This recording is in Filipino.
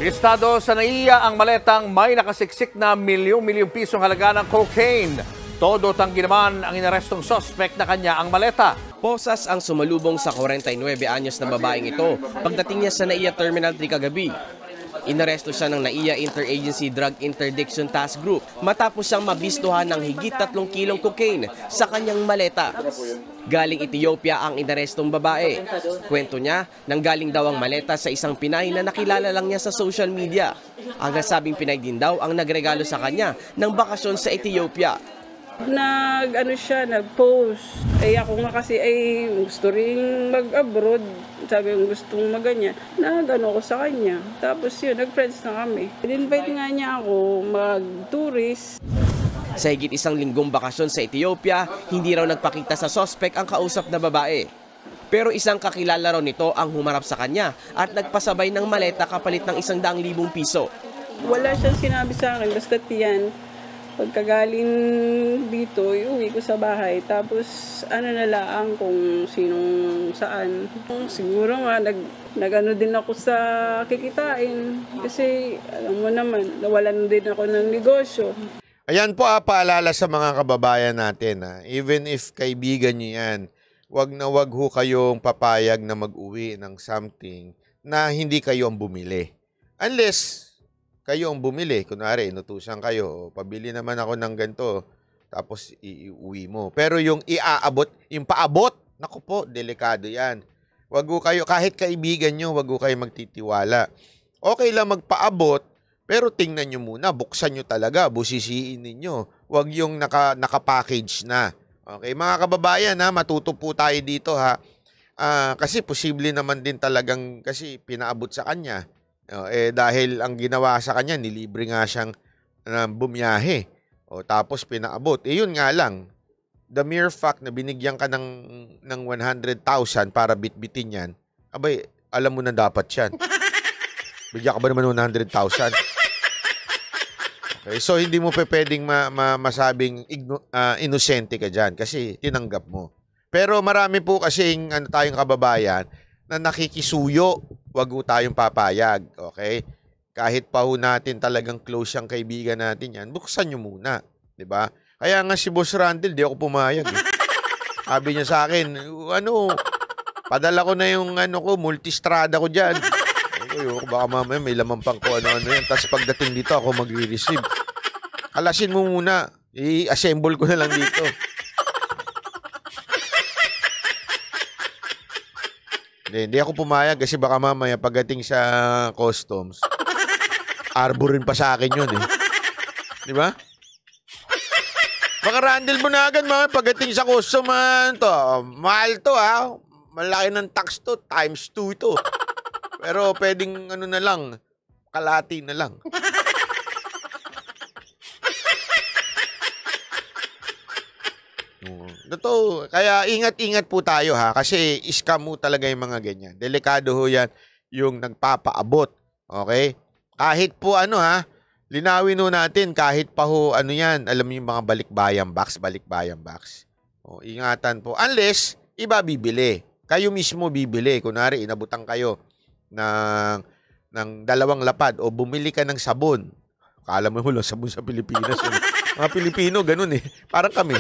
Listado sa NAIA ang maletang may nakasiksik na milyong-milyong pisong halaga ng cocaine. Todo tanggi naman ang inarestong suspect na kanya ang maleta. Posas ang sumalubong sa 49 anyos na babaeng ito pagdating niya sa NAIA Terminal 3 kagabi. Inaresto siya ng NAIA Interagency Drug Interdiction Task Group matapos siyang mabistuhan ng higit 3 kilong cocaine sa kanyang maleta. Galing Ethiopia ang inarestong babae. Kwento niya, nanggaling daw ang maleta sa isang Pinay na nakilala lang niya sa social media. Ang nasabing Pinay din daw ang nagregalo sa kanya ng bakasyon sa Ethiopia. Nag-post. Ako nga kasi gusto rin mag-abroad. Sabi yung gustong maganya. Nag-ano ko sa kanya. Tapos yun, nag-friends na kami. In-invite nga niya ako mag-tourist. Sa higit 1 linggong bakasyon sa Ethiopia, hindi raw nagpakita sa suspect ang kausap na babae. Pero isang kakilala raw nito ang humarap sa kanya at nagpasabay ng maleta kapalit ng 100,000 piso. Wala siyang sinabi sa akin, basta tiyan. Pagkagaling dito, iuwi ko sa bahay. Tapos na lang kung sinong saan. Siguro nga, nag-ano din ako sa kikitain. Kasi alam mo naman, nawalan din ako ng negosyo. Ayan po, paalala sa mga kababayan natin. Even if kaibigan nyo yan, wag ho kayong papayag na mag-uwi ng something na hindi kayo ang bumili. Unless kayo ang bumili. Kunwari, inutusan kayo, pabili naman ako ng ganito, tapos iuwi mo. Pero yung iaabot, yung paabot, naku po, delikado yan. Wag ho kayo, kahit kaibigan nyo, wag ho kayo magtitiwala. Okay lang magpaabot, pero tingnan nyo muna, buksan nyo talaga, busisiin ninyo. Wag yung naka-package na. Okay, mga kababayan, matuto po tayo dito, ha. Kasi posible naman din talagang, kasi pinaabot sa kanya. Dahil ang ginawa sa kanya, nilibre nga siyang bumiyahe. Tapos pinaabot. Yun nga lang, the mere fact na binigyan ka ng 100,000 para bitbitin yan, abay, alam mo na dapat yan. Bigyan ka ba naman 100,000? Okay, so hindi mo pwedeng masabing inosente ka dyan kasi tinanggap mo. Pero marami po kasing tayong kababayan na nakikisuyo, wag ho tayong papayag, okay? Kahit pa ho natin talagang close yung kaibigan natin yan, buksan nyo muna, di ba? Kaya nga si Boss Randel, di ako pumayag. Sabi niya sa akin, padala ko na yung multistrada ko dyan. Baka mamaya may laman pang ko ano-ano yan. Tapos pagdating dito, ako mag-receive. Kalasin mo muna. I-assemble ko na lang dito. Hindi ako pumayag kasi baka mamaya pagdating sa customs, arborin pa sa akin yun eh. Di ba? Baka Randel mo na agad mamaya pagdating sa custom, mahal to ha. Malaki ng tax to, times 2 ito. Pero pwedeng na lang, kalati na lang. Kaya ingat-ingat po tayo ha, kasi scam mo talaga yung mga ganyan. Delikado ho yan yung nagpapaabot. Okay? Kahit po linawin ho natin, kahit pa ho yan, alam mo yung mga balikbayan box. Ingatan po. Unless, iba bibili. Kayo mismo bibili. Kunwari, inabutan kayo ng 2 lapad o bumili ka ng sabon. Akala mo lang sabon sa Pilipinas. Mga Pilipino, ganun eh. Parang kami.